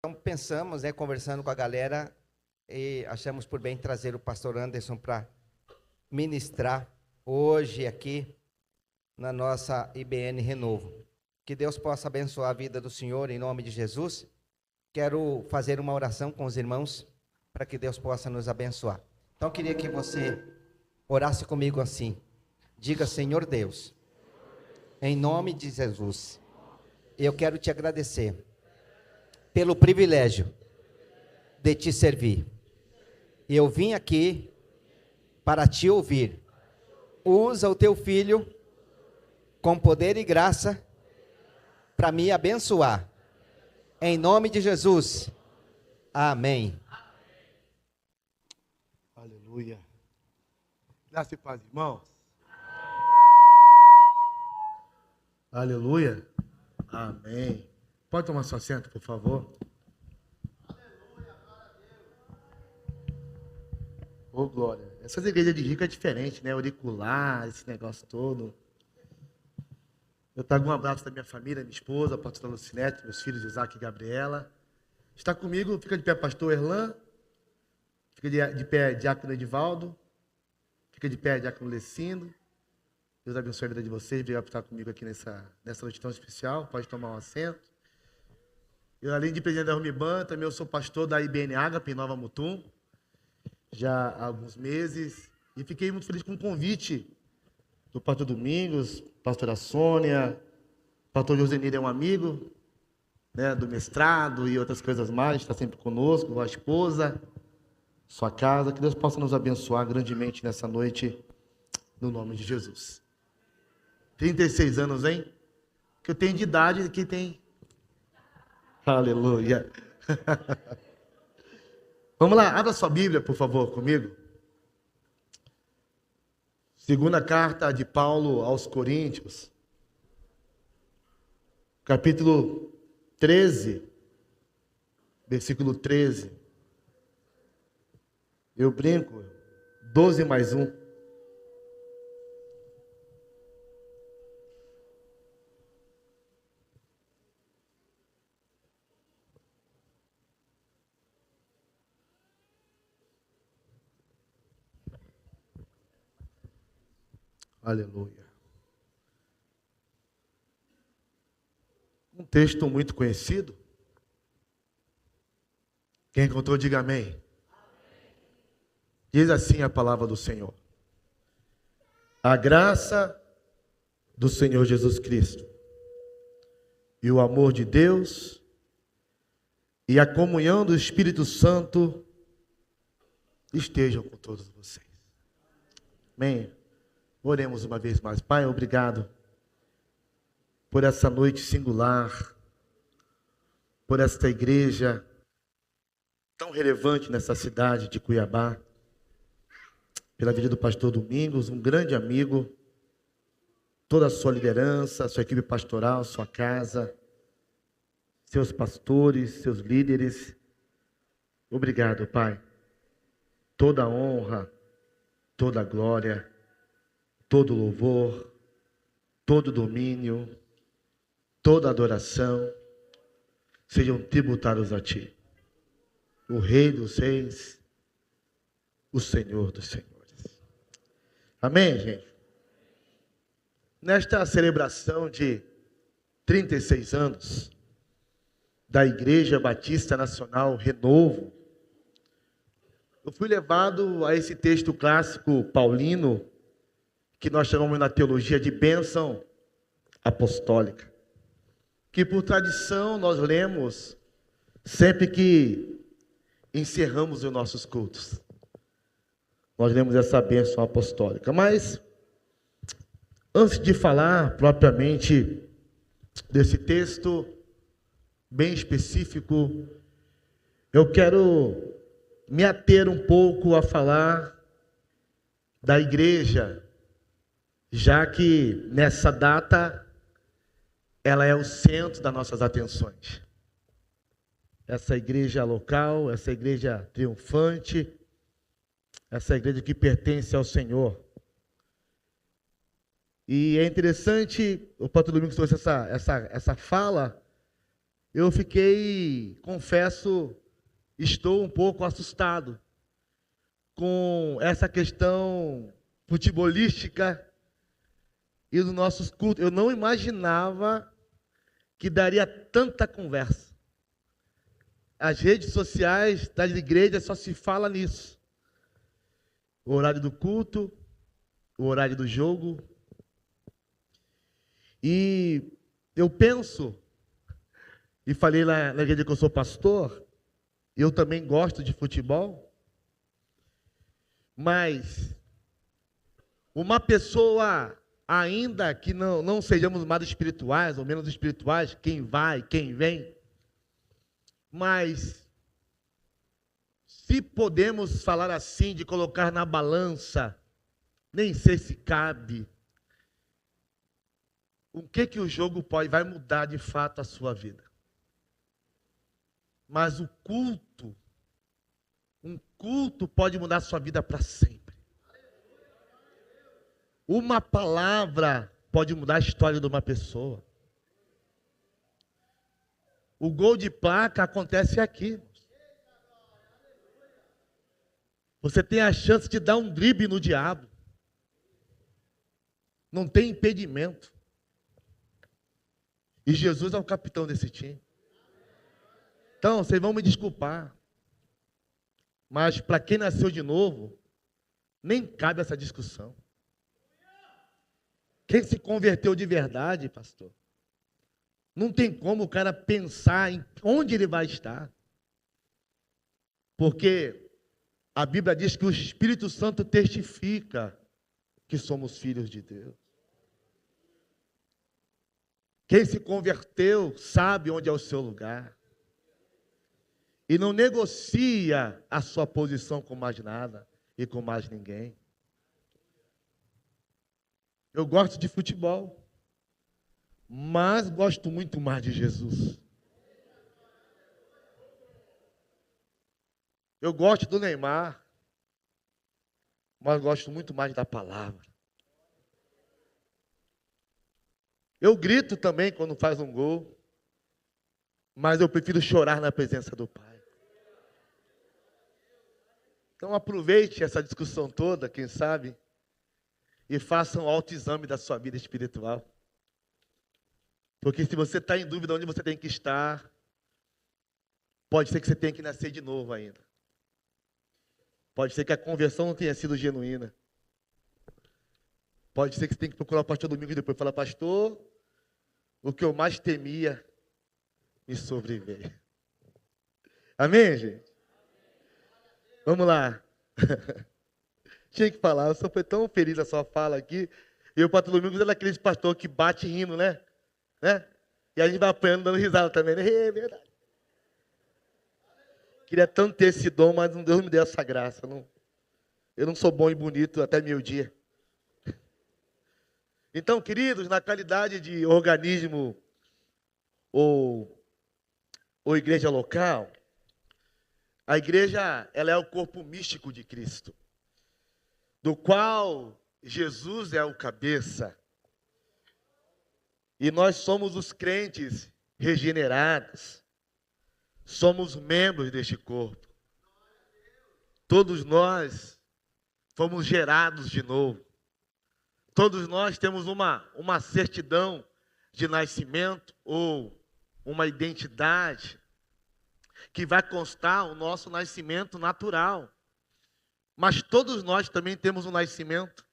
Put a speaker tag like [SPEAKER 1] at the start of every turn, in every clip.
[SPEAKER 1] Então pensamos, conversando com a galera, e achamos por bem trazer o pastor Anderson para ministrar hoje aqui na nossa IBN Renovo. Que Deus possa abençoar a vida do senhor em nome de Jesus. Quero fazer uma oração com os irmãos para que Deus possa nos abençoar. Então queria que você orasse comigo assim. Diga: Senhor Deus, em nome de Jesus, eu quero te agradecer pelo privilégio de te servir. Eu vim aqui para te ouvir. Usa o teu filho com poder e graça para me abençoar. Em nome de Jesus. Amém.
[SPEAKER 2] Aleluia. Graça e paz, irmãos. Aleluia. Amém. Pode tomar seu assento, por favor. Ô, glória. Essas igrejas de rico é diferente, né? Auricular, esse negócio todo. Eu trago um abraço da minha família, minha esposa, a pastora Lucinete, meus filhos Isaac e Gabriela. Está comigo, fica de pé pastor Erlan. Fica de pé diácono Edivaldo. Fica de pé diácono Lecindo. Deus abençoe a vida de vocês. Obrigado por estar comigo aqui nessa noite tão especial. Pode tomar um assento. Eu, além de presidente da Rumiban, também eu sou pastor da IBN Ágape, em Nova Mutum, já há alguns meses. E fiquei muito feliz com o convite do pastor Domingos, pastora Sônia, pastor Josenir é um amigo, né, do mestrado e outras coisas mais, está sempre conosco, a esposa, sua casa. Que Deus possa nos abençoar grandemente nessa noite, no nome de Jesus. 36 anos, hein? Que eu tenho de idade, quem tem... Aleluia. Vamos lá, abra sua Bíblia, por favor, comigo. Segunda carta de Paulo aos Coríntios, capítulo 13, versículo 13. Eu brinco, 12 mais 1. Aleluia. Um texto muito conhecido. Quem encontrou, diga amém. Diz assim a palavra do Senhor. A graça do Senhor Jesus Cristo e o amor de Deus e a comunhão do Espírito Santo estejam com todos vocês. Amém. Oremos uma vez mais. Pai, obrigado por essa noite singular, por esta igreja tão relevante nessa cidade de Cuiabá, pela vida do pastor Domingos, um grande amigo, toda a sua liderança, sua equipe pastoral, sua casa, seus pastores, seus líderes. Obrigado, Pai. Toda a honra, toda a glória, todo louvor, todo domínio, toda adoração sejam tributados a Ti, o Rei dos Reis, o Senhor dos Senhores. Amém, gente? Nesta celebração de 36 anos da Igreja Batista Nacional Renovo, eu fui levado a esse texto clássico paulino, que nós chamamos na teologia de bênção apostólica, que por tradição nós lemos sempre que encerramos os nossos cultos. Nós lemos essa bênção apostólica. Mas, antes de falar propriamente desse texto bem específico, eu quero me ater um pouco a falar da igreja, já que nessa data ela é o centro das nossas atenções. Essa igreja local, essa igreja triunfante, essa igreja que pertence ao Senhor. E é interessante, o pastor Domingos trouxe essa fala, eu fiquei, confesso, estou um pouco assustado com essa questão futebolística e dos nossos cultos. Eu não imaginava que daria tanta conversa. As redes sociais das igrejas só se fala nisso. O horário do culto, o horário do jogo. E eu penso, e falei na igreja que eu sou pastor, eu também gosto de futebol, mas uma pessoa, ainda que não sejamos mais espirituais ou menos espirituais, quem vai, quem vem, mas se podemos falar assim, de colocar na balança, nem sei se cabe, o que o jogo vai mudar de fato a sua vida. Mas um culto pode mudar a sua vida para sempre. Uma palavra pode mudar a história de uma pessoa. O gol de placa acontece aqui. Você tem a chance de dar um drible no diabo. Não tem impedimento. E Jesus é o capitão desse time. Então, vocês vão me desculpar. Mas para quem nasceu de novo, nem cabe essa discussão. Quem se converteu de verdade, pastor, não tem como o cara pensar em onde ele vai estar. Porque a Bíblia diz que o Espírito Santo testifica que somos filhos de Deus. Quem se converteu sabe onde é o seu lugar. E não negocia a sua posição com mais nada e com mais ninguém. Eu gosto de futebol, mas gosto muito mais de Jesus. Eu gosto do Neymar, mas gosto muito mais da palavra. Eu grito também quando faz um gol, mas eu prefiro chorar na presença do Pai. Então aproveite essa discussão toda, quem sabe, e faça um autoexame da sua vida espiritual. Porque se você está em dúvida onde você tem que estar, pode ser que você tenha que nascer de novo ainda. Pode ser que a conversão não tenha sido genuína. Pode ser que você tenha que procurar o pastor Domingos depois e falar, pastor, o que eu mais temia me sobreveio. Amém, gente? Vamos lá. Tinha que falar, eu só fui tão feliz na sua fala aqui. E o pastor Domingos é daqueles pastor que bate rindo, né? E a gente vai apanhando, dando risada também, né? É verdade. Queria tanto ter esse dom, mas Deus me deu essa graça. Eu não sou bom e bonito até meio-dia. Então, queridos, na qualidade de organismo ou igreja local, a igreja, ela é o corpo místico de Cristo, do qual Jesus é o cabeça. E nós somos os crentes regenerados. Somos membros deste corpo. Todos nós fomos gerados de novo. Todos nós temos uma certidão de nascimento ou uma identidade que vai constar o nosso nascimento natural. Mas todos nós também temos o nascimento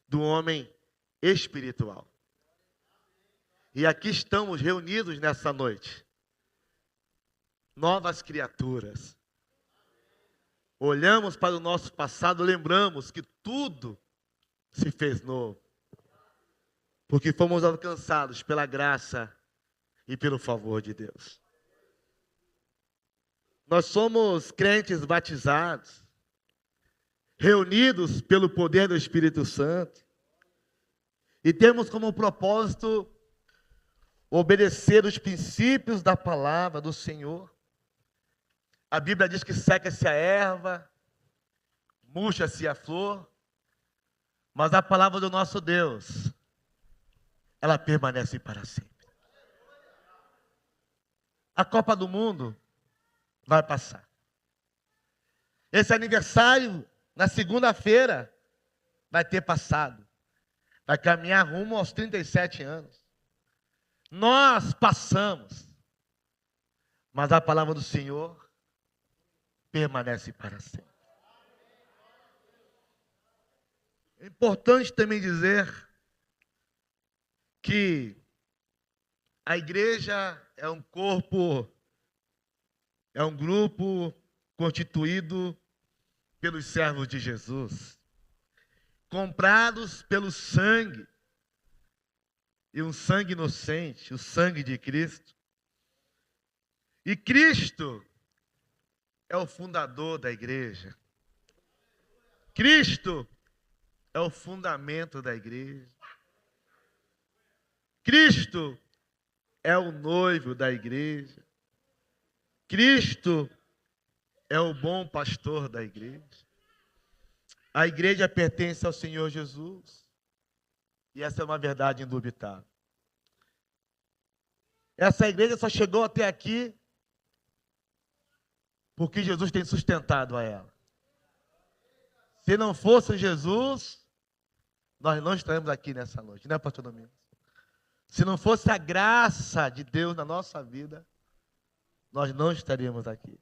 [SPEAKER 2] do homem espiritual. E aqui estamos reunidos nessa noite. Novas criaturas. Olhamos para o nosso passado, lembramos que tudo se fez novo. Porque fomos alcançados pela graça e pelo favor de Deus. Nós somos crentes batizados, reunidos pelo poder do Espírito Santo, e temos como propósito obedecer os princípios da palavra do Senhor. A Bíblia diz que seca-se a erva, murcha-se a flor, mas a palavra do nosso Deus, ela permanece para sempre. a Copa do Mundo vai passar. Esse aniversário, na segunda-feira, vai ter passado. Vai caminhar rumo aos 37 anos. Nós passamos, mas a palavra do Senhor permanece para sempre. É importante também dizer que a igreja é um corpo, é um grupo constituído pelos servos de Jesus, comprados pelo sangue, e um sangue inocente, o sangue de Cristo. E Cristo é o fundador da igreja. Cristo é o fundamento da igreja. Cristo é o noivo da igreja. Cristo é o bom pastor da igreja. A igreja pertence ao Senhor Jesus. E essa é uma verdade indubitável. Essa igreja só chegou até aqui porque Jesus tem sustentado a ela. Se não fosse Jesus, nós não estaremos aqui nessa noite, né, pastor Domingos? Se não fosse a graça de Deus na nossa vida, nós não estaríamos aqui.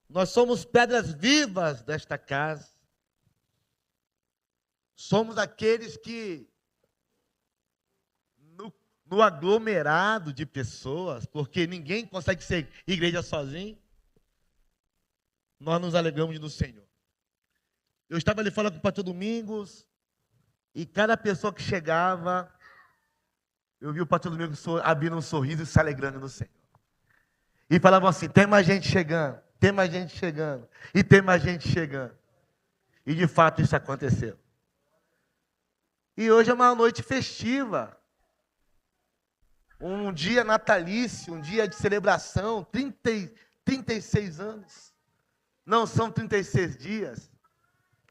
[SPEAKER 2] Nós somos pedras vivas desta casa. Somos aqueles que, no aglomerado de pessoas, porque ninguém consegue ser igreja sozinho, nós nos alegramos no Senhor. Eu estava ali falando com o pastor Domingos, e cada pessoa que chegava, eu vi o pastor Domingos abrindo um sorriso e se alegrando no Senhor. E falavam assim: tem mais gente chegando, tem mais gente chegando, e tem mais gente chegando. E de fato isso aconteceu. E hoje é uma noite festiva, um dia natalício, um dia de celebração, 36 anos. Não são 36 dias,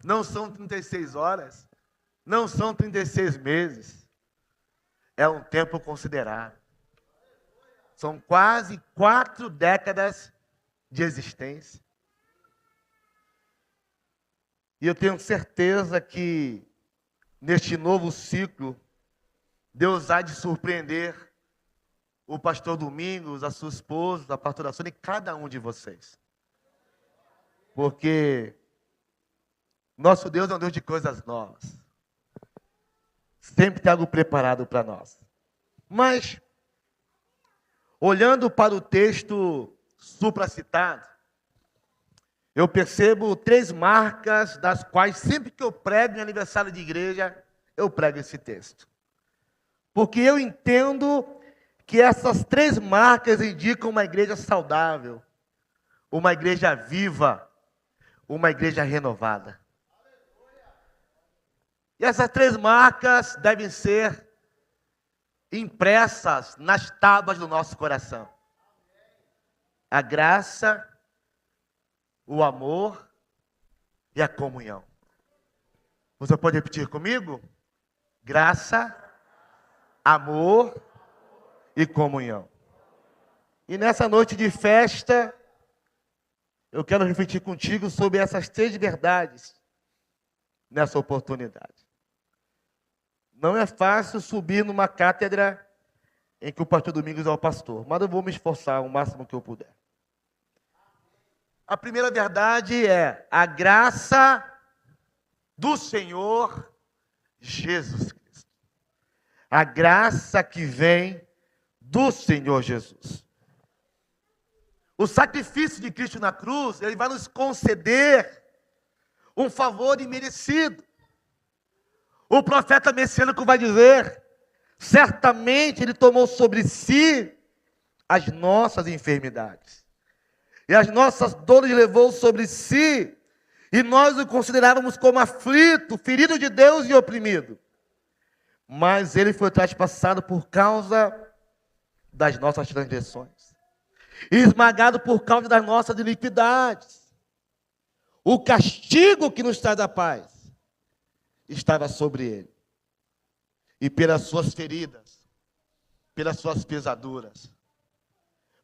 [SPEAKER 2] não são 36 horas, não são 36 meses. É um tempo considerável. São quase 4 décadas de existência. E eu tenho certeza que neste novo ciclo, Deus há de surpreender o pastor Domingos, a sua esposa, a pastora Sônia e cada um de vocês. Porque nosso Deus é um Deus de coisas novas. Sempre tem algo preparado para nós. Mas, olhando para o texto supracitado, eu percebo 3 marcas das quais, sempre que eu prego em aniversário de igreja, eu prego esse texto. Porque eu entendo que essas 3 marcas indicam uma igreja saudável, uma igreja viva, uma igreja renovada. E essas 3 marcas devem ser impressas nas tábuas do nosso coração. A graça, o amor e a comunhão. Você pode repetir comigo? Graça, amor e comunhão. E nessa noite de festa, eu quero refletir contigo sobre essas 3 verdades nessa oportunidade. Não é fácil subir numa cátedra em que o pastor Domingos é o pastor, mas eu vou me esforçar o máximo que eu puder. A primeira verdade é a graça do Senhor Jesus Cristo. A graça que vem do Senhor Jesus. O sacrifício de Cristo na cruz, ele vai nos conceder um favor imerecido. O profeta messiânico vai dizer: certamente ele tomou sobre si as nossas enfermidades. E as nossas dores levou sobre si, e nós o considerávamos como aflito, ferido de Deus e oprimido. Mas ele foi traspassado por causa das nossas transgressões, e esmagado por causa das nossas iniquidades. O castigo que nos traz a paz estava sobre ele. E pelas suas feridas, pelas suas pesaduras,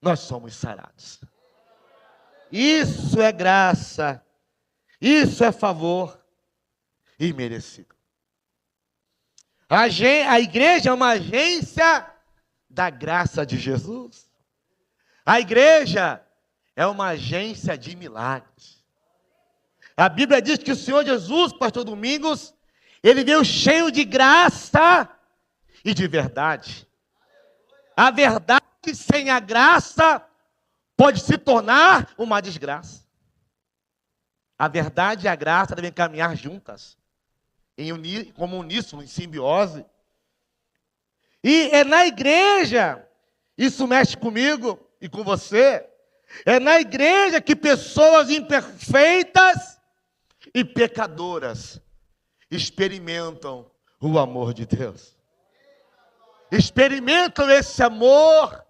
[SPEAKER 2] nós somos sarados. Isso é graça, isso é favor imerecido. A igreja é uma agência da graça de Jesus. A igreja é uma agência de milagres. A Bíblia diz que o Senhor Jesus, pastor Domingos, ele veio cheio de graça e de verdade. A verdade sem a graça pode se tornar uma desgraça. A verdade e a graça devem caminhar juntas, como uníssono, em simbiose. E é na igreja, isso mexe comigo e com você, é na igreja que pessoas imperfeitas e pecadoras experimentam o amor de Deus. Experimentam esse amor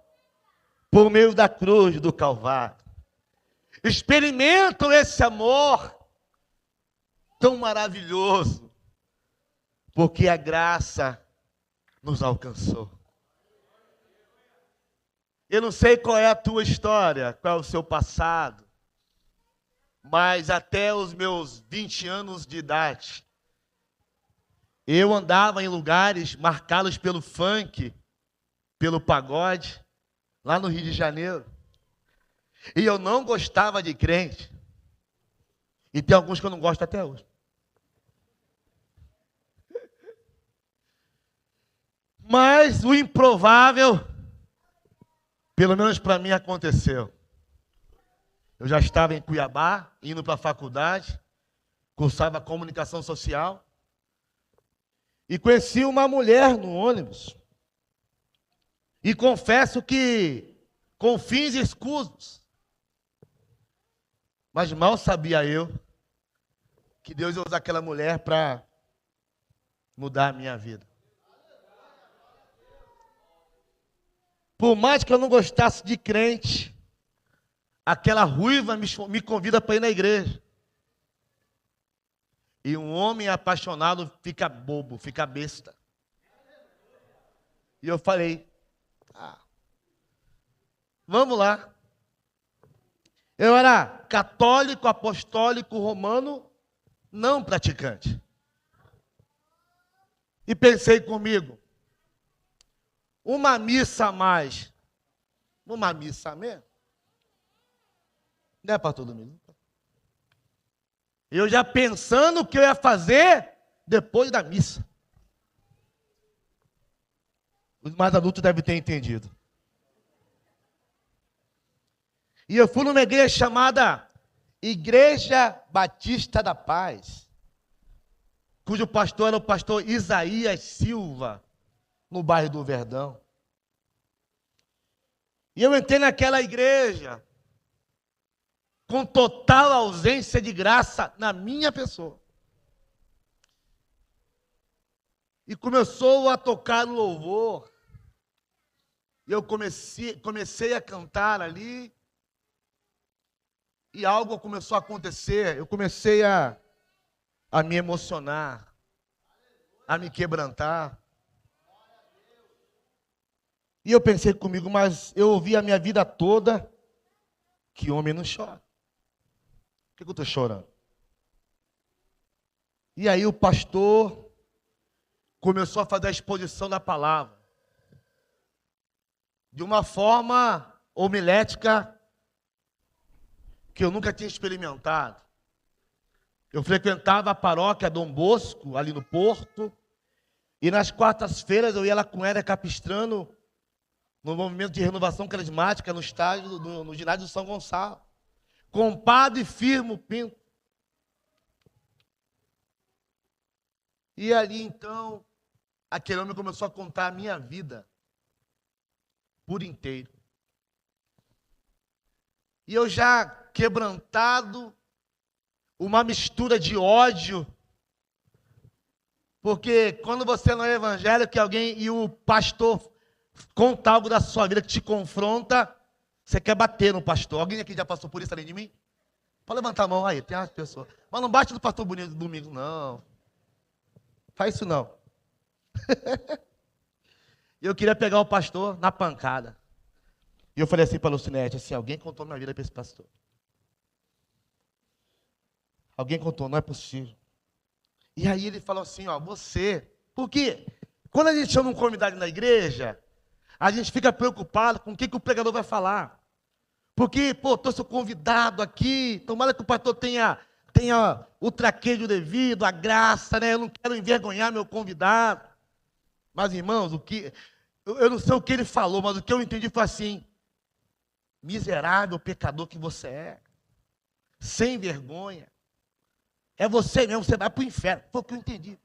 [SPEAKER 2] por meio da cruz do Calvário. Experimentam esse amor tão maravilhoso, porque a graça nos alcançou. Eu não sei qual é a tua história, qual é o seu passado, mas até os meus 20 anos de idade, eu andava em lugares marcados pelo funk, pelo pagode, lá no Rio de Janeiro. E eu não gostava de crente. E tem alguns que eu não gosto até hoje. Mas o improvável, pelo menos para mim, aconteceu. Eu já estava em Cuiabá, indo para a faculdade, cursava comunicação social, e conheci uma mulher no ônibus. E confesso que, com fins escusos, mas mal sabia eu que Deus ia usar aquela mulher para mudar a minha vida. Por mais que eu não gostasse de crente, aquela ruiva me convida para ir na igreja. E um homem apaixonado fica bobo, fica besta. E eu falei, vamos lá. Eu era católico, apostólico, romano, não praticante. E pensei comigo, uma missa a mais, uma missa mesmo? Não é para todo mundo. Eu já pensando o que eu ia fazer depois da missa. Os mais adultos devem ter entendido. E eu fui numa igreja chamada Igreja Batista da Paz, cujo pastor era o pastor Isaías Silva, no bairro do Verdão. E eu entrei naquela igreja com total ausência de graça na minha pessoa. E começou a tocar no louvor. E eu comecei a cantar ali. E algo começou a acontecer. Eu comecei a me emocionar, a me quebrantar. E eu pensei comigo, mas eu ouvi a minha vida toda que homem não chora. Por que eu estou chorando? E aí o pastor começou a fazer a exposição da palavra. De uma forma homilética que eu nunca tinha experimentado. Eu frequentava a paróquia Dom Bosco, ali no Porto, e nas quartas-feiras eu ia lá com Éder Capistrano, no movimento de renovação carismática, no estádio, no ginásio do São Gonçalo, com o padre Firmo Pinto. E ali então, aquele homem começou a contar a minha vida por inteiro. E eu já quebrantado, uma mistura de ódio, porque quando você não é evangélico e o pastor conta algo da sua vida que te confronta, você quer bater no pastor. Alguém aqui já passou por isso além de mim? Pode levantar a mão aí, tem as pessoas. Mas não bate no pastor bonito domingo, não. Faz isso não. Eu queria pegar o pastor na pancada. E eu falei assim para a Lucinete, assim, alguém contou minha vida para esse pastor. Alguém contou, não é possível. E aí ele falou assim, ó, você... Porque quando a gente chama um convidado na igreja, a gente fica preocupado com o que o pregador vai falar. Porque, pô, estou seu convidado aqui, tomara que o pastor tenha o traquejo devido, a graça, né? Eu não quero envergonhar meu convidado. Mas, irmãos, eu não sei o que ele falou, mas o que eu entendi foi assim: miserável pecador que você é, sem vergonha, é você mesmo, você vai para o inferno. Foi o que eu entendi.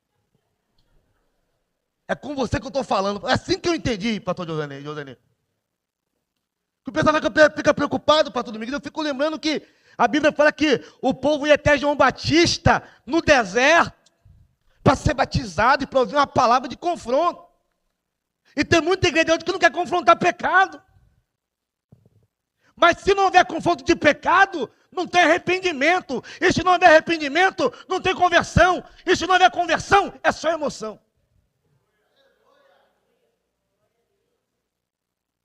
[SPEAKER 2] É com você que eu estou falando. É assim que eu entendi, pastor Josanei. O pessoal fica preocupado, pastor Domingos. Eu fico lembrando que a Bíblia fala que o povo ia até João Batista no deserto para ser batizado e para ouvir uma palavra de confronto. E tem muita igreja hoje que não quer confrontar pecado. Mas se não houver confronto de pecado, não tem arrependimento. E se não houver arrependimento, não tem conversão. E se não houver conversão, é só emoção.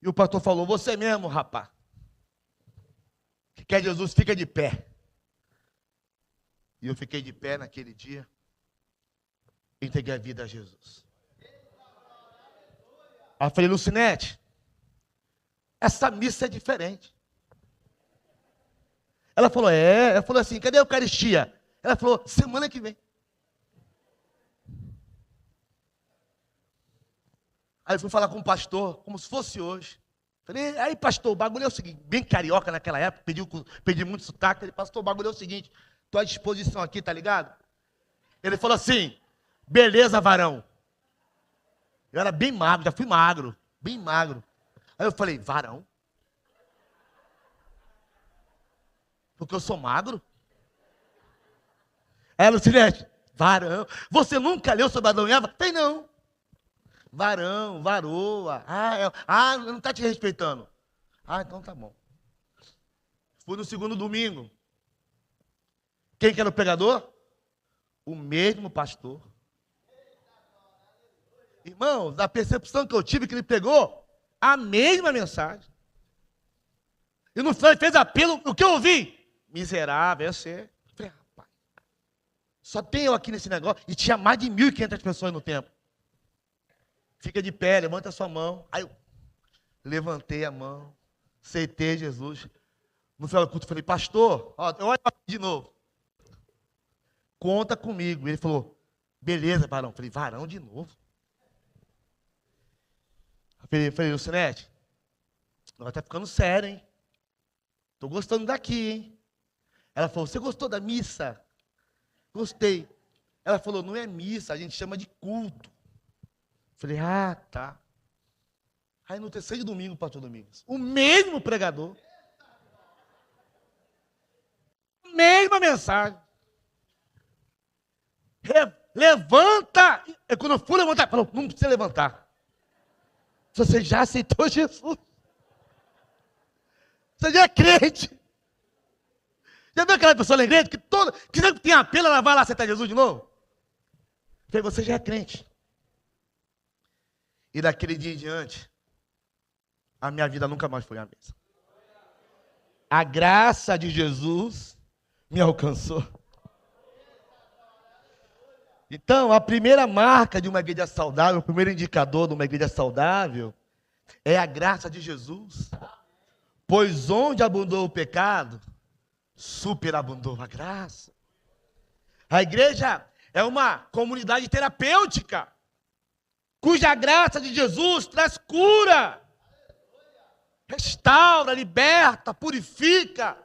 [SPEAKER 2] E o pastor falou, você mesmo, rapaz, que quer Jesus, fica de pé. E eu fiquei de pé naquele dia, entreguei a vida a Jesus. Aí eu falei, Lucinete, essa missa é diferente. Ela falou, ela falou assim, cadê a Eucaristia? Ela falou, semana que vem. Aí eu fui falar com o pastor, como se fosse hoje. Falei, aí pastor, o bagulho é o seguinte, bem carioca naquela época, pedi muito sotaque. Falei, pastor, o bagulho é o seguinte, estou à disposição aqui, tá ligado? Ele falou assim, beleza, varão. Eu era bem magro, já fui magro, bem magro. Aí eu falei, varão? Porque eu sou magro? Aí a Lucinete, varão. Você nunca leu sobre Adão e Eva? Tem não. Varão, varoa. Não está te respeitando. Então tá bom. Fui no segundo domingo. Quem que era o pregador? O mesmo pastor. Irmãos, da percepção que eu tive que ele pegou a mesma mensagem. E no final ele fez apelo, o que eu ouvi? Miserável, é você. Falei, rapaz, só tem eu aqui nesse negócio. E tinha mais de 1.500 pessoas no templo. Fica de pé, levanta a sua mão. Aí eu levantei a mão, aceitei Jesus. No final do culto, falei, pastor, olha de novo. Conta comigo. Ele falou, beleza, varão. Falei, varão de novo. Falei, Lucinete, nós está ficando sério, hein? Estou gostando daqui, hein? Ela falou, você gostou da missa? Gostei. Ela falou, não é missa, a gente chama de culto. Falei, tá. Aí no terceiro domingo, pastor Domingos, o mesmo pregador, mesma mensagem. Levanta. E quando eu fui levantar, falou, não precisa levantar. Você já aceitou Jesus. Você já é crente. Já viu aquela pessoa crente que sempre tem apelo, ela vai lá aceitar Jesus de novo? Falei, você já é crente. E daquele dia em diante, a minha vida nunca mais foi a mesma. A graça de Jesus me alcançou. Então, a primeira marca de uma igreja saudável, o primeiro indicador de uma igreja saudável, é a graça de Jesus. Pois onde abundou o pecado, superabundou a graça. A igreja é uma comunidade terapêutica, cuja graça de Jesus traz cura, restaura, liberta, purifica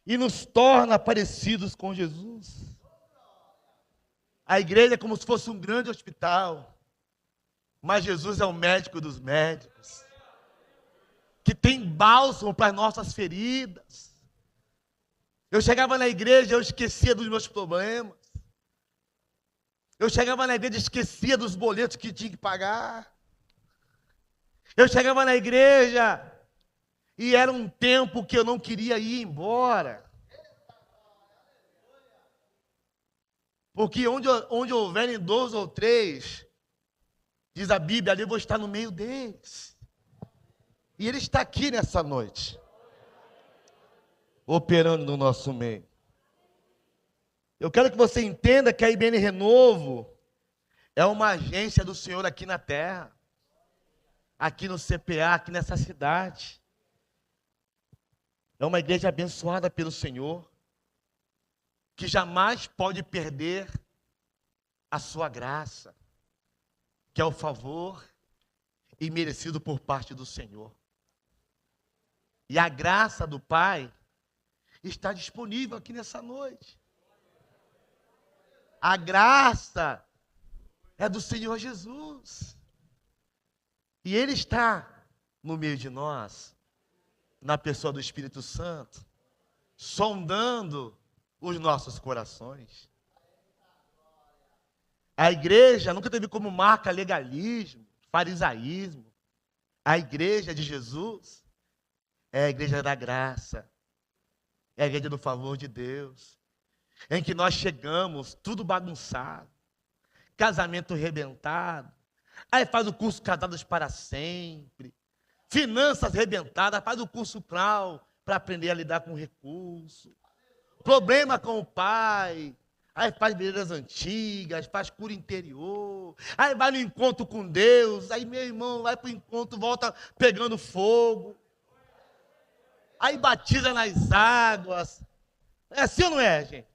[SPEAKER 2] e nos torna parecidos com Jesus. A igreja é como se fosse um grande hospital, mas Jesus é o médico dos médicos, que tem bálsamo para as nossas feridas. Eu chegava na igreja, eu esquecia dos meus problemas. Eu chegava na igreja e esquecia dos boletos que tinha que pagar. Eu chegava na igreja e era um tempo que eu não queria ir embora. Porque onde houverem 2 ou 3, diz a Bíblia, ali eu vou estar no meio deles. E Ele está aqui nessa noite, operando no nosso meio. Eu quero que você entenda que a IBN Renovo é uma agência do Senhor aqui na terra, aqui no CPA, aqui nessa cidade. É uma igreja abençoada pelo Senhor, que jamais pode perder a sua graça, que é o favor imerecido por parte do Senhor. E a graça do Pai está disponível aqui nessa noite. A graça é do Senhor Jesus. E Ele está no meio de nós, na pessoa do Espírito Santo, sondando os nossos corações. A igreja nunca teve como marca legalismo, farisaísmo. A igreja de Jesus é a igreja da graça, é a igreja do favor de Deus, em que nós chegamos tudo bagunçado, casamento arrebentado, aí faz o curso Casados para Sempre, finanças arrebentadas, faz o curso para aprender a lidar com recurso, problema com o pai, aí faz belezas antigas, faz cura interior, aí vai no encontro com Deus, aí meu irmão vai para o encontro, volta pegando fogo, aí batiza nas águas, é assim ou não é, gente?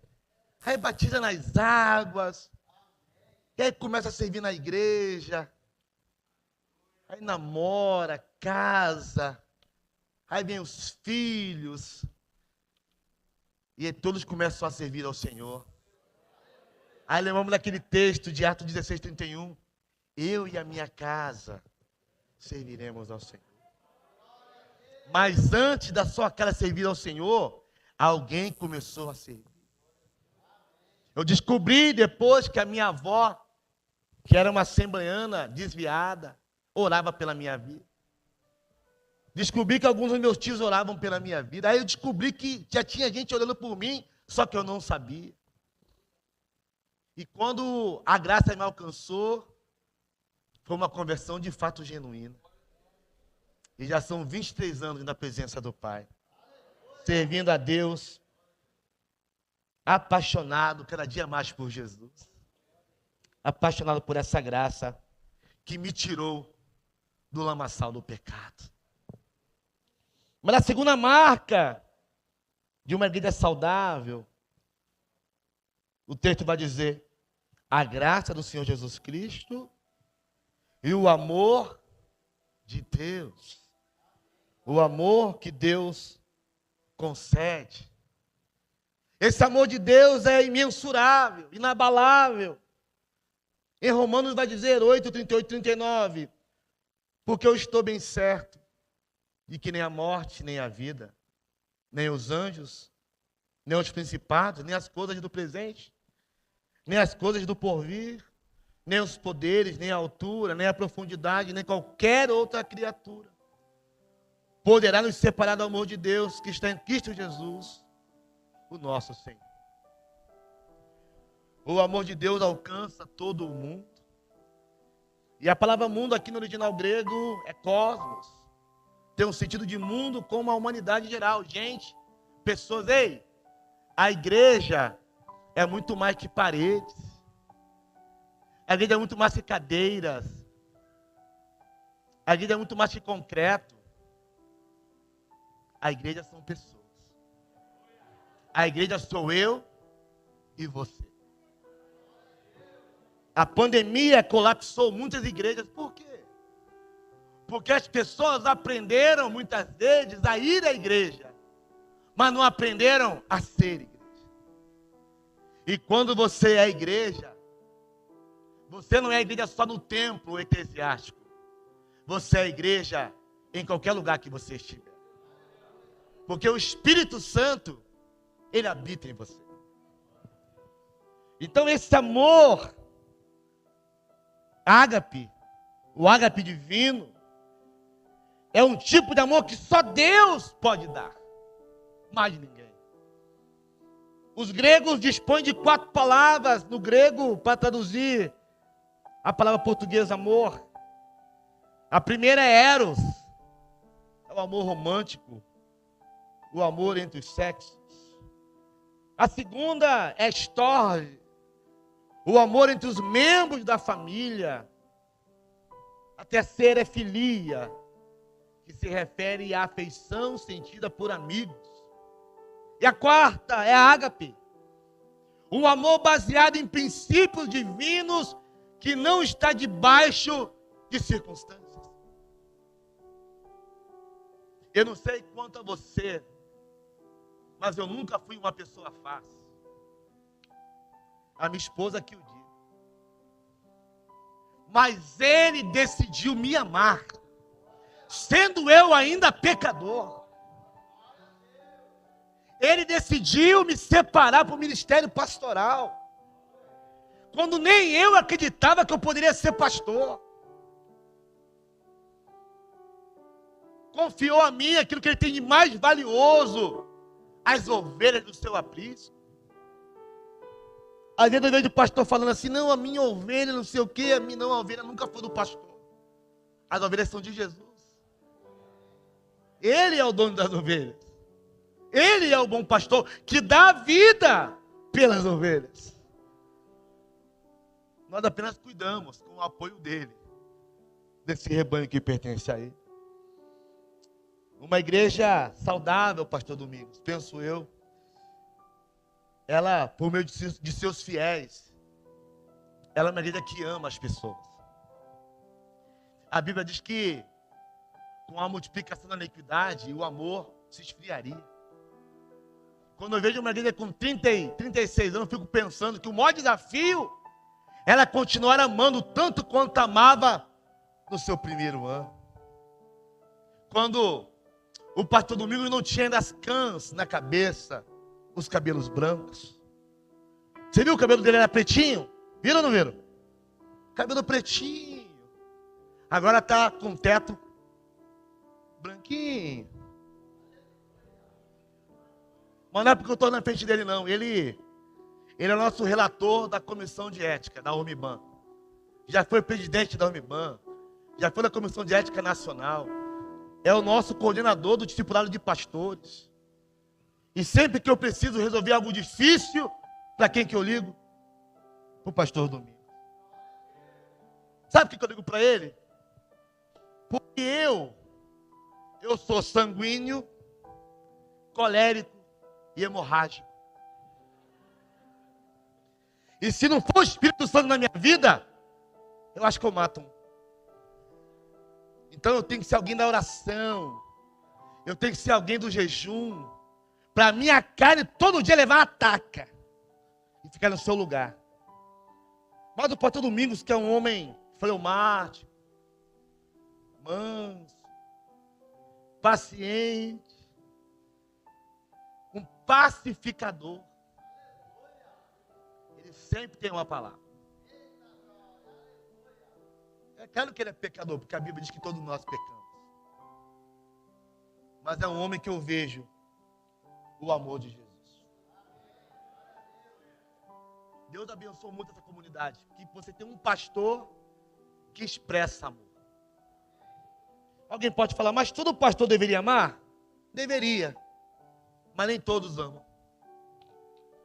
[SPEAKER 2] Aí batiza nas águas, e aí começa a servir na igreja, aí namora, casa, aí vem os filhos, e aí todos começam a servir ao Senhor. Aí lembramos daquele texto de Atos 16:31, eu e a minha casa serviremos ao Senhor. Mas antes da sua casa servir ao Senhor, alguém começou a servir. Eu descobri depois que a minha avó, que era uma assembleiana desviada, orava pela minha vida. Descobri que alguns dos meus tios oravam pela minha vida. Aí eu descobri que já tinha gente orando por mim, só que eu não sabia. E quando a graça me alcançou, foi uma conversão de fato genuína. E já são 23 anos na presença do Pai, servindo a Deus, apaixonado cada dia mais por Jesus, apaixonado por essa graça que me tirou do lamaçal do pecado. Mas a segunda marca de uma igreja saudável, o texto vai dizer, a graça do Senhor Jesus Cristo e o amor de Deus. O amor que Deus concede. Esse amor de Deus é imensurável, inabalável. Em Romanos vai dizer 8, 38, 39, porque eu estou bem certo de que nem a morte, nem a vida, nem os anjos, nem os principados, nem as coisas do presente, nem as coisas do porvir, nem os poderes, nem a altura, nem a profundidade, nem qualquer outra criatura poderá nos separar do amor de Deus que está em Cristo Jesus, o nosso Senhor. O amor de Deus alcança todo o mundo. E a palavra mundo aqui no original grego é cosmos. Tem um sentido de mundo como a humanidade geral. Gente, pessoas, a igreja é muito mais que paredes. A igreja é muito mais que cadeiras. A igreja é muito mais que concreto. A igreja são pessoas. A igreja sou eu e você. A pandemia colapsou muitas igrejas. Por quê? Porque as pessoas aprenderam muitas vezes a ir à igreja, mas não aprenderam a ser igreja. E quando você é a igreja, você não é a igreja só no templo eclesiástico. Você é a igreja em qualquer lugar que você estiver. Porque o Espírito Santo, ele habita em você. Então esse amor ágape, o ágape divino, é um tipo de amor que só Deus pode dar. Mais ninguém. Os gregos dispõem de 4 palavras no grego para traduzir a palavra portuguesa amor. A primeira é eros. é o amor romântico, o amor entre os sexos. A segunda é storge, o amor entre os membros da família. A terceira é filia, que se refere à afeição sentida por amigos. E a quarta é a ágape, um amor baseado em princípios divinos que não está debaixo de circunstâncias. Eu não sei quanto a você, mas eu nunca fui uma pessoa fácil. A minha esposa que o diga. Mas ele decidiu me amar, sendo eu ainda pecador. Ele decidiu me separar para o ministério pastoral, quando nem eu acreditava que eu poderia ser pastor. Confiou a mim aquilo que ele tem de mais valioso, as ovelhas do seu aprisco. Às vezes eu vejo o pastor falando assim, não, a minha ovelha não sei o quê, a ovelha nunca foi do pastor. As ovelhas são de Jesus. Ele é o dono das ovelhas. Ele é o bom pastor que dá vida pelas ovelhas. Nós apenas cuidamos com o apoio dele, desse rebanho que pertence a ele. Uma igreja saudável, pastor Domingos, penso eu, ela, por meio de seus fiéis, ela é uma igreja que ama as pessoas. A Bíblia diz que com a multiplicação da iniquidade, o amor se esfriaria. Quando eu vejo uma igreja com 36 anos, eu fico pensando que o maior desafio era continuar amando tanto quanto amava no seu primeiro ano. Quando o pastor Domingos não tinha ainda as cãs na cabeça, os cabelos brancos. Você viu o cabelo dele era pretinho? Viram ou não viram? Cabelo pretinho. Agora está com teto branquinho. Mas não é porque eu estou na frente dele, não. Ele é o nosso relator da comissão de ética da OMIBAN. Já foi presidente da OMIBAN. Já foi da comissão de ética nacional. É o nosso coordenador do discipulado de pastores. E sempre que eu preciso resolver algo difícil, para quem que eu ligo? Para o pastor Domingos. Sabe o que eu ligo para ele? Porque eu sou sanguíneo, colérico e hemorrágico. E se não for o Espírito Santo na minha vida, eu acho que eu mato um. Então eu tenho que ser alguém da oração. Eu tenho que ser alguém do jejum. Para minha carne todo dia levar uma taca e ficar no seu lugar. Mas o pastor Domingos, que é um homem fleumático, manso, paciente, um pacificador. Ele sempre tem uma palavra. É claro que ele é pecador, porque a Bíblia diz que todos nós pecamos. Mas é um homem que eu vejo o amor de Jesus. Deus abençoou muito essa comunidade, que você tem um pastor que expressa amor. Alguém pode falar, mas todo pastor deveria amar? Deveria, mas nem todos amam.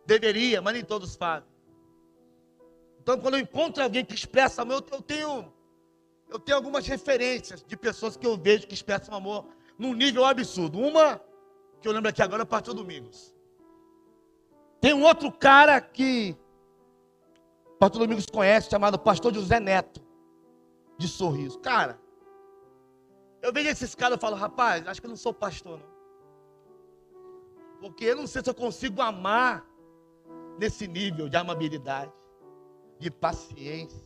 [SPEAKER 2] Deveria, mas nem todos fazem. Então, quando eu encontro alguém que expressa amor, eu tenho algumas referências de pessoas que eu vejo que expressam amor num nível absurdo. Uma que eu lembro aqui agora é o pastor Domingos. Tem um outro cara que o pastor Domingos conhece, chamado pastor José Neto, de Sorriso. Cara, eu vejo esses caras e falo, rapaz, acho que eu não sou pastor, não. Porque eu não sei se eu consigo amar nesse nível de amabilidade, de paciência.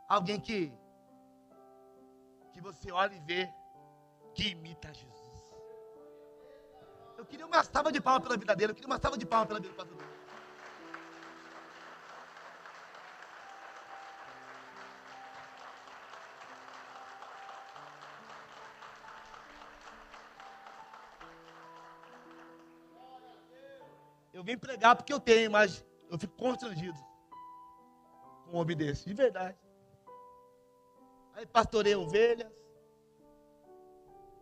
[SPEAKER 2] Alguém que você olha e vê que imita Jesus. Eu queria uma salva de palmas pela vida dele. Eu queria uma salva de palmas pela vida do pastor. Eu vim pregar porque eu tenho, mas eu fico constrangido com um homem desse, de verdade. Aí pastorei ovelhas,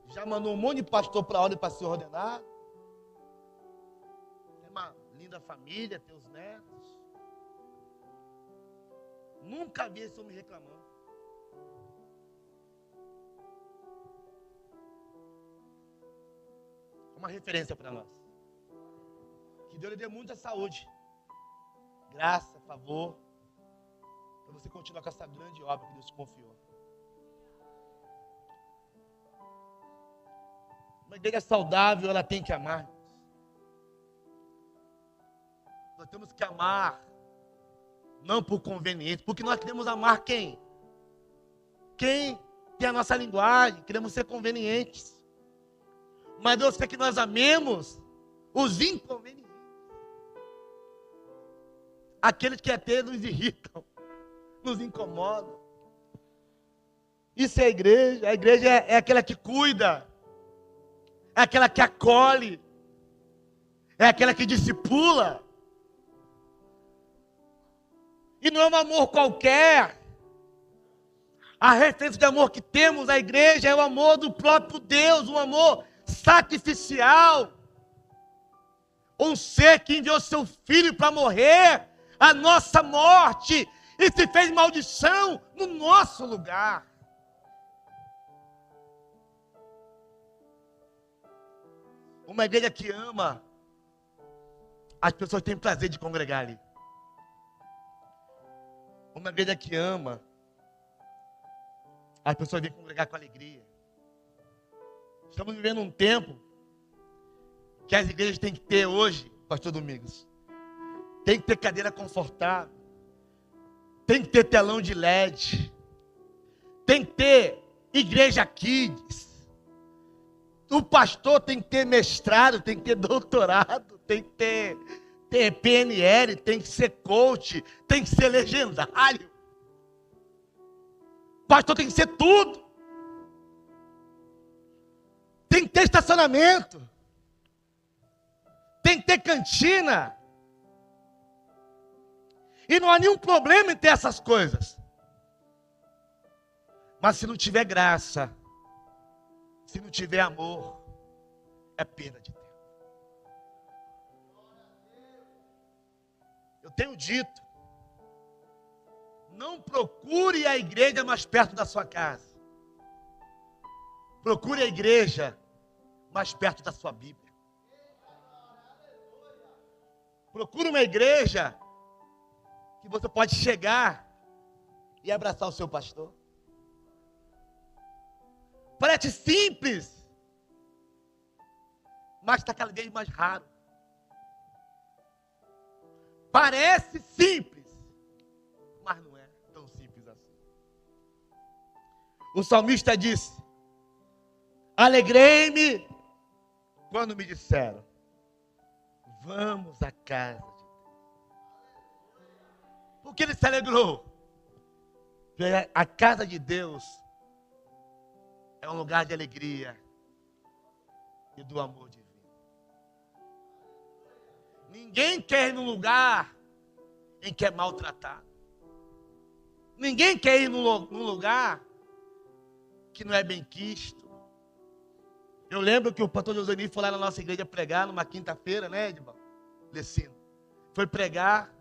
[SPEAKER 2] Já mandou um monte de pastor para a ordem para ser ordenado. Tem uma linda família, tem os netos. Nunca vi esse homem reclamando. Uma referência para nós. Que Deus lhe dê muita saúde, graça, favor, para você continuar com essa grande obra que Deus te confiou. Uma igreja saudável, ela tem que amar. Nós temos que amar, não por conveniência, porque nós queremos amar quem? Quem tem a nossa linguagem, queremos ser convenientes. Mas Deus quer que nós amemos os inconvenientes. Aqueles que até nos irritam, nos incomodam. Isso é a igreja. A igreja é aquela que cuida, é aquela que acolhe, é aquela que discipula. E não é um amor qualquer. A referência de amor que temos na igreja é o amor do próprio Deus, um amor sacrificial. Um ser que enviou seu filho para morrer a nossa morte e se fez maldição no nosso lugar. Uma igreja que ama, as pessoas têm prazer de congregar ali. Uma igreja que ama, as pessoas vêm congregar com alegria. Estamos vivendo um tempo que as igrejas têm que ter hoje, pastor Domingos, tem que ter cadeira confortável, tem que ter telão de LED, tem que ter igreja kids, o pastor tem que ter mestrado, tem que ter doutorado, tem que ter PNL, tem que ser coach, tem que ser legendário, o pastor tem que ser tudo, tem que ter estacionamento, tem que ter cantina. E não há nenhum problema em ter essas coisas. Mas se não tiver graça, se não tiver amor, é perda de tempo. Eu tenho dito, não procure a igreja mais perto da sua casa. Procure a igreja mais perto da sua Bíblia. Procure uma igreja que você pode chegar e abraçar o seu pastor. Parece simples, mas está cada vez mais raro. Parece simples, mas não é tão simples assim. O salmista disse: alegrei-me quando me disseram, vamos à casa de Deus. Por que ele se alegrou? Porque a casa de Deus é um lugar de alegria e do amor divino. Ninguém quer ir num lugar em que é maltratado. Ninguém quer ir num lugar que não é bem quisto. Eu lembro que o pastor Joseni foi lá na nossa igreja pregar numa quinta-feira, né, Edmar? Lecino. Foi pregar.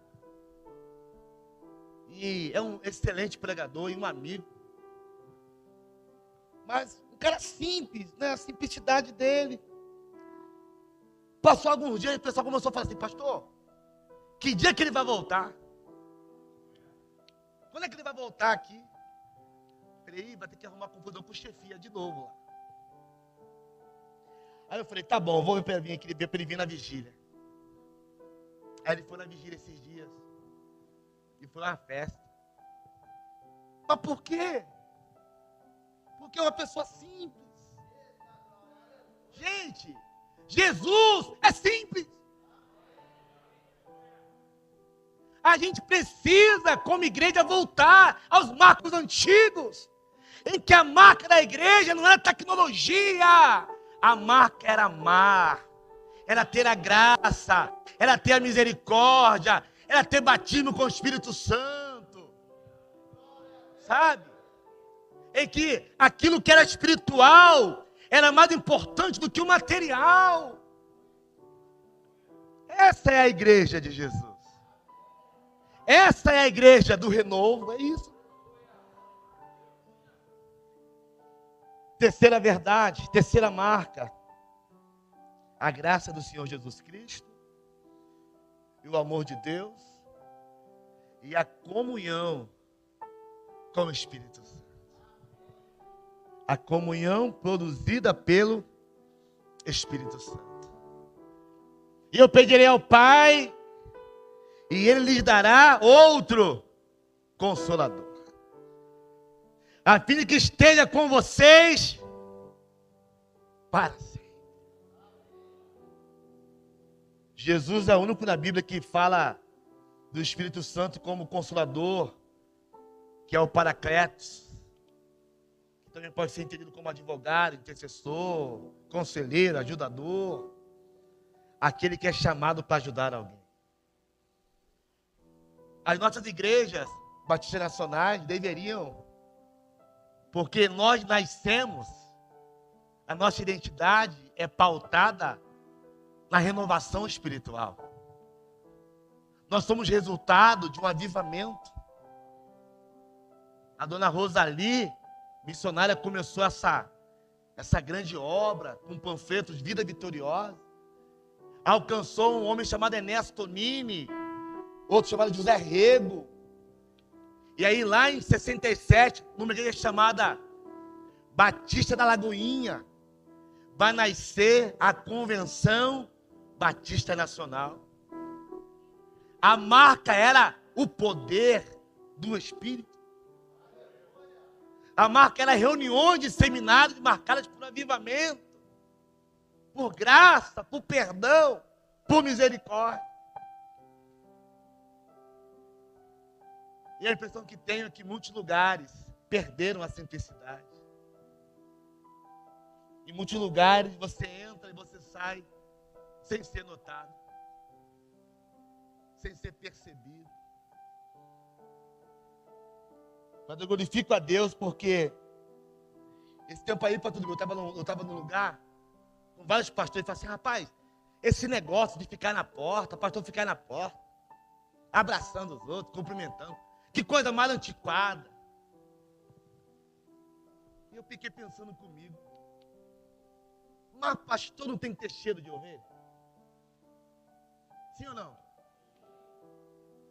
[SPEAKER 2] E é um excelente pregador e um amigo. Mas um cara simples, né? A simplicidade dele. Passou alguns dias e o pessoal começou a falar assim: pastor, que dia que ele vai voltar? Quando é que ele vai voltar aqui? Falei, vai ter que arrumar confusão com chefia de novo lá. Aí eu falei, tá bom, vou ver para ele vir na vigília. Aí ele foi na vigília esses dias. E foi uma festa. Mas por quê? Porque é uma pessoa simples. Gente, Jesus é simples. A gente precisa, como igreja, voltar aos marcos antigos, em que a marca da igreja não era tecnologia, a marca era amar, era ter a graça, era ter a misericórdia, era ter batismo com o Espírito Santo, sabe? Em que aquilo que era espiritual era mais importante do que o material. Essa é a igreja de Jesus. Essa é a igreja do renovo, é isso. Terceira verdade, terceira marca. A graça do Senhor Jesus Cristo, e o amor de Deus, e a comunhão com o Espírito Santo. A comunhão produzida pelo Espírito Santo. E eu pedirei ao Pai, e Ele lhes dará outro Consolador, a fim de que esteja com vocês para sempre. Jesus é o único na Bíblia que fala do Espírito Santo como Consolador, que é o Paracletos, que também pode ser entendido como advogado, intercessor, conselheiro, ajudador, aquele que é chamado para ajudar alguém. As nossas igrejas batistas nacionais deveriam, porque nós nascemos, a nossa identidade é pautada na renovação espiritual. Nós somos resultado de um avivamento. A dona Rosali, missionária, começou essa grande obra com panfletos Vida Vitoriosa. Alcançou um homem chamado Enéas Tonini, outro chamado José Rego. E aí lá em 67, numa igreja chamada Batista da Lagoinha, vai nascer a Convenção Batista Nacional. A marca era o poder do Espírito. A marca era reuniões de seminários marcadas por avivamento, por graça, por perdão, por misericórdia. E a impressão que tenho é que muitos lugares perderam a simplicidade. Em muitos lugares você entra e você sai sem ser notado, sem ser percebido. Mas eu glorifico a Deus porque esse tempo aí para tudo, eu estava num lugar com vários pastores e falaram assim: rapaz, esse negócio de ficar na porta, o pastor ficar na porta, abraçando os outros, cumprimentando, que coisa mais antiquada. E eu fiquei pensando comigo, mas pastor não tem que ter cheiro de ovelha? Sim ou não?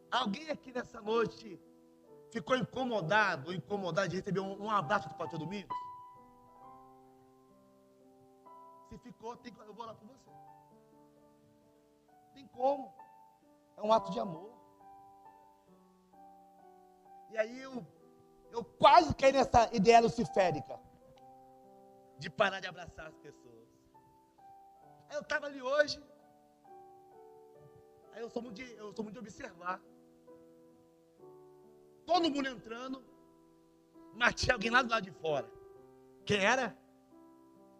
[SPEAKER 2] Alguém aqui nessa noite ficou incomodado ou incomodada de receber um abraço do pastor Domingos? Se ficou, eu vou lá com você. Tem como. É um ato de amor. E aí eu quase caí nessa ideia luciférica de parar de abraçar as pessoas. Aí eu estava ali hoje. Aí eu sou muito de observar. Todo mundo entrando, mas tinha alguém lá do lado de fora. Quem era?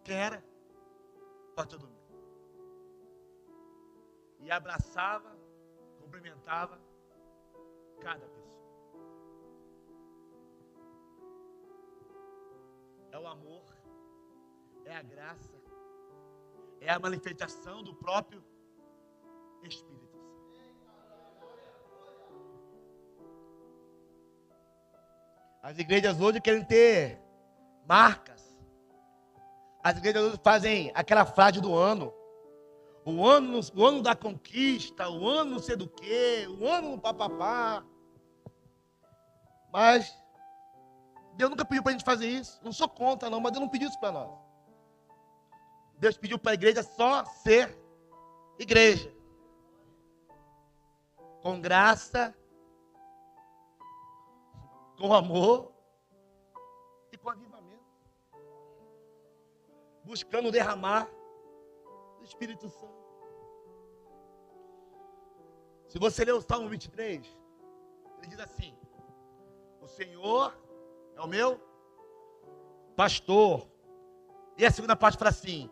[SPEAKER 2] Quem era? Pastor Domingo. E abraçava, cumprimentava cada pessoa. É o amor, é a graça, é a manifestação do próprio Espírito Santo. As igrejas hoje querem ter marcas. As igrejas hoje fazem aquela frase do ano. O ano da conquista, o ano não sei do quê, o ano no papapá. Mas Deus nunca pediu para a gente fazer isso. Não sou contra não, mas Deus não pediu isso para nós. Deus pediu para a igreja só ser igreja. Com graça, com amor e com avivamento. Buscando derramar do Espírito Santo. Se você ler o Salmo 23, ele diz assim: o Senhor é o meu pastor. E a segunda parte fala assim: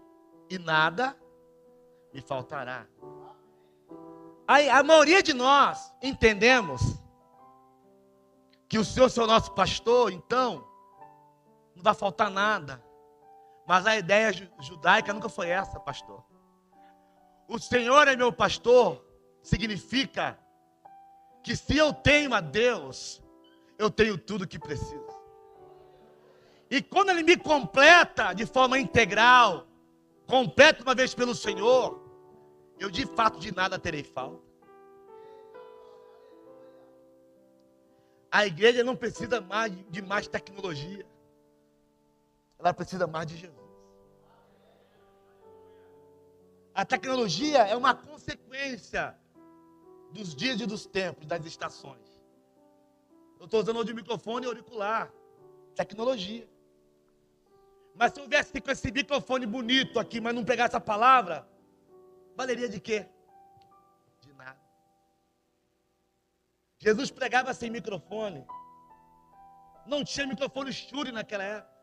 [SPEAKER 2] e nada me faltará. Aí a maioria de nós entendemos que o Senhor é o nosso pastor, então não vai faltar nada. Mas a ideia judaica nunca foi essa, pastor. O Senhor é meu pastor significa que se eu tenho a Deus, eu tenho tudo o que preciso. E quando Ele me completa de forma integral, completo uma vez pelo Senhor, eu de fato de nada terei falta. A igreja não precisa mais de mais tecnologia. Ela precisa mais de Jesus. A tecnologia é uma consequência dos dias e dos tempos, das estações. Eu estou usando hoje o microfone auricular. Tecnologia. Mas se eu viesse com esse microfone bonito aqui, mas não pegasse a palavra, valeria de quê? De nada. Jesus pregava sem microfone. Não tinha microfone Shure naquela época.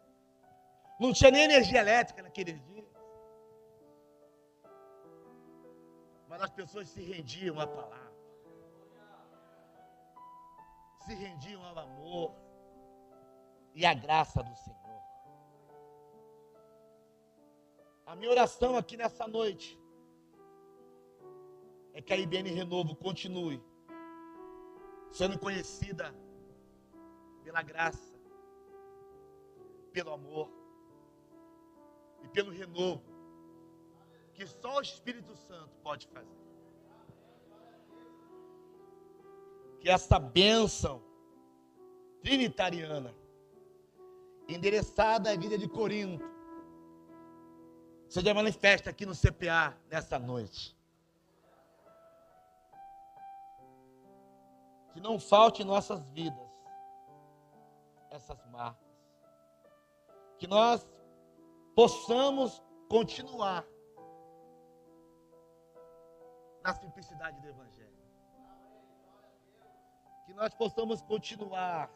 [SPEAKER 2] Não tinha nem energia elétrica naqueles dias. Mas as pessoas se rendiam à palavra. Se rendiam ao amor e à graça do Senhor. A minha oração aqui nessa noite é que a IBN Renovo continue sendo conhecida pela graça, pelo amor e pelo renovo que só o Espírito Santo pode fazer. Que essa bênção trinitariana endereçada à igreja de Corinto seja manifesta aqui no CPA nessa noite. Que não falte em nossas vidas essas marcas. Que nós possamos continuar na simplicidade do Evangelho. Que nós possamos continuar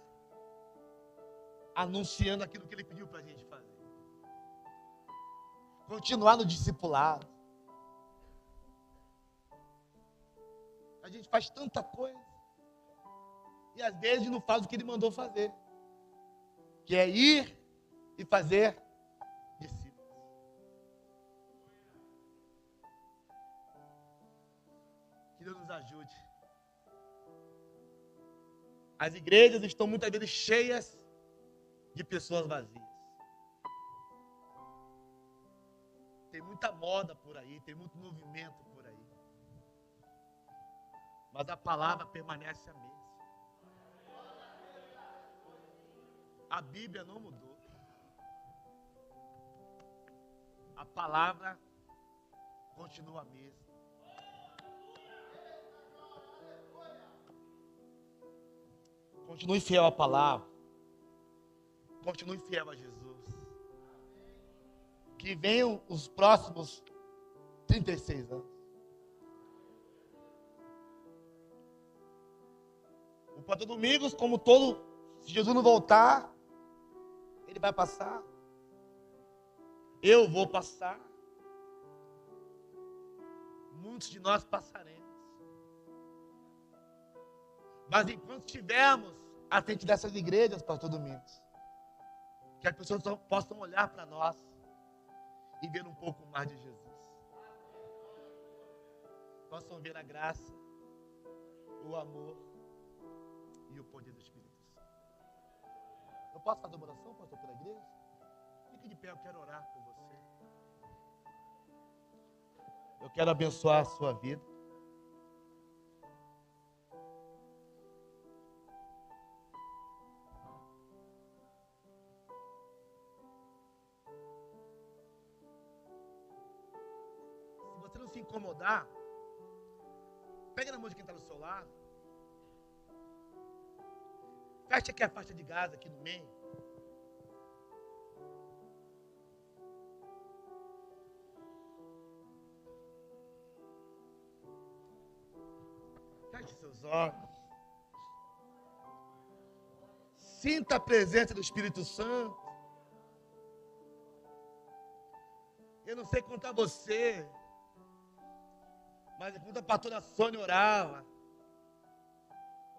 [SPEAKER 2] anunciando aquilo que Ele pediu para a gente fazer. Continuar no discipulado. A gente faz tanta coisa e às vezes não faz o que Ele mandou fazer, que é ir e fazer discípulos. Que Deus nos ajude. As igrejas estão muitas vezes cheias de pessoas vazias. Tem muita moda por aí, tem muito movimento por aí. Mas a palavra permanece a mesma. A Bíblia não mudou. A palavra continua a mesma. Continue fiel à palavra. Continue fiel a Jesus. Que venham os próximos 36 anos. O Pastor Domingos, como todo, se Jesus não voltar, ele vai passar. Eu vou passar. Muitos de nós passaremos. Mas enquanto estivermos à frente dessas igrejas, Pastor Domingos, que as pessoas possam olhar para nós e ver um pouco mais de Jesus. Possam ver a graça, o amor e o poder do Espírito Santo. Eu posso fazer uma oração, pastor, pela igreja? Fique de pé, eu quero orar por você. Eu quero abençoar a sua vida. Se você não se incomodar, pega na mão de quem está do seu lado. Fecha aqui a faixa de gás aqui no meio. Feche seus olhos. Sinta a presença do Espírito Santo. Eu não sei contar você, mas enquanto a pastora Sônia orava,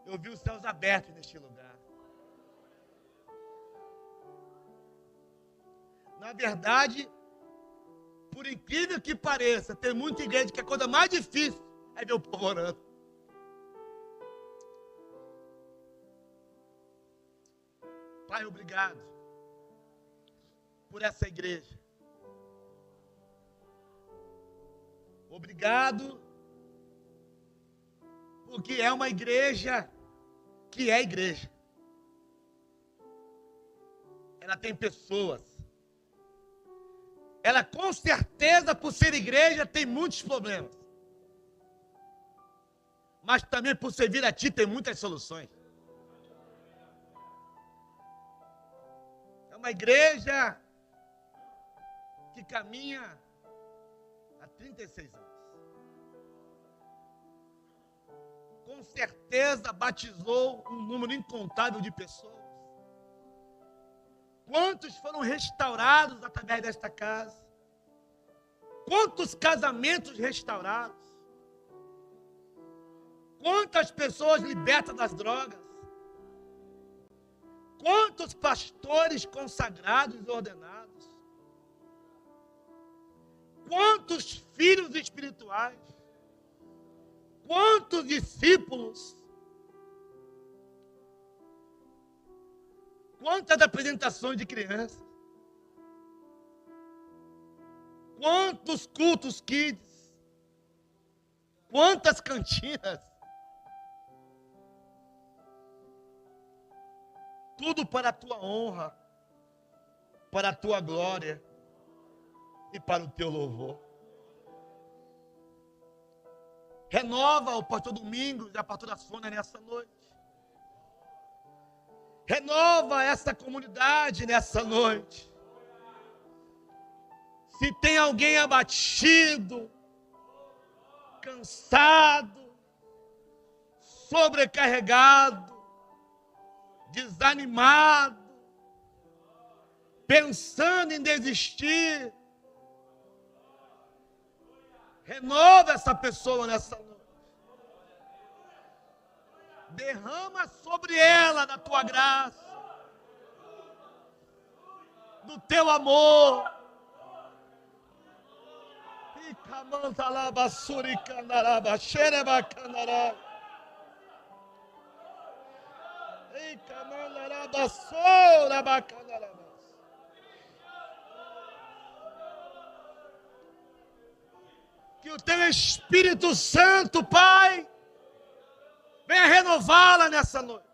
[SPEAKER 2] eu vi os céus abertos neste lugar.
[SPEAKER 3] Na verdade, por incrível que pareça, tem muita igreja que a coisa mais difícil é ver o povo orando. Pai, obrigado por essa igreja. Obrigado porque é uma igreja que é igreja. Ela tem pessoas. Ela, com certeza, por ser igreja, tem muitos problemas. Mas também, por servir a Ti, tem muitas soluções. É uma igreja que caminha há 36 anos. Com certeza, batizou um número incontável de pessoas. Quantos foram restaurados através desta casa? Quantos casamentos restaurados? Quantas pessoas libertas das drogas? Quantos pastores consagrados e ordenados? Quantos filhos espirituais? Quantos discípulos? Quantas apresentações de crianças? Quantos cultos kids? Quantas cantinas? Tudo para a tua honra, para a tua glória e para o teu louvor. Renova o pastor Domingos e a pastora Sônia nessa noite. Renova essa comunidade nessa noite. Se tem alguém abatido, cansado, sobrecarregado, desanimado, pensando em desistir, renova essa pessoa nessa noite. Derrama sobre ela da tua graça, do teu amor. Que o teu Espírito Santo, Pai, venha renová-la nessa noite.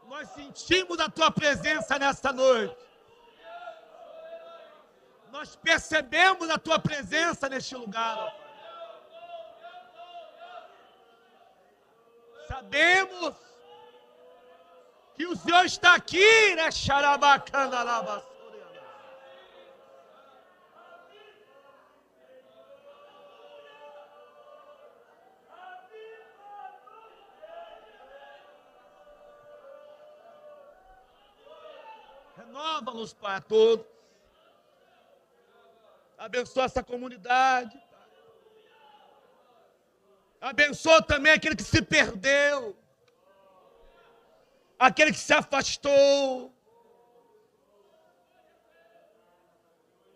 [SPEAKER 3] Nós sentimos a tua presença nesta noite. Nós percebemos a tua presença neste lugar, ó. Sabemos que o Senhor está aqui, né? Renova-nos, Pai, a todos. Abençoa essa comunidade. Abençoa também aquele que se perdeu, aquele que se afastou.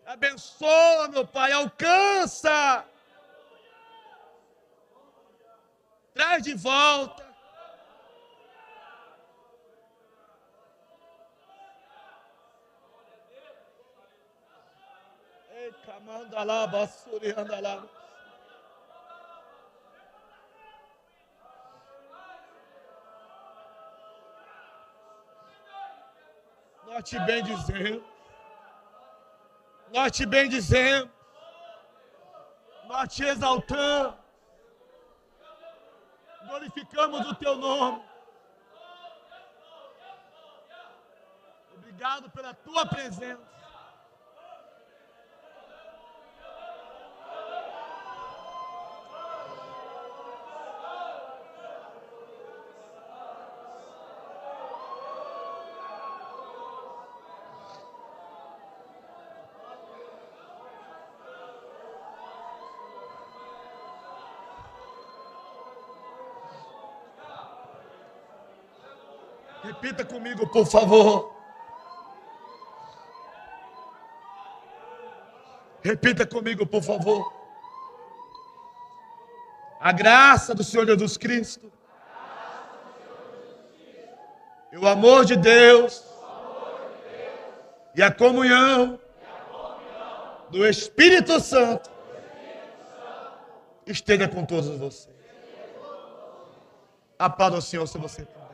[SPEAKER 3] Abençoa, meu Pai, alcança. Traz de volta. Ei, camanda lá, basuri, anda lá. Nós te bendizemos, nós te bendizemos, nós te exaltamos, glorificamos o teu nome. Obrigado pela tua presença. Repita comigo, por favor. Repita comigo, por favor. A graça do Senhor Jesus Cristo. E o amor de Deus. E a comunhão do Espírito Santo esteja com todos vocês. Aplauda o Senhor se você puder.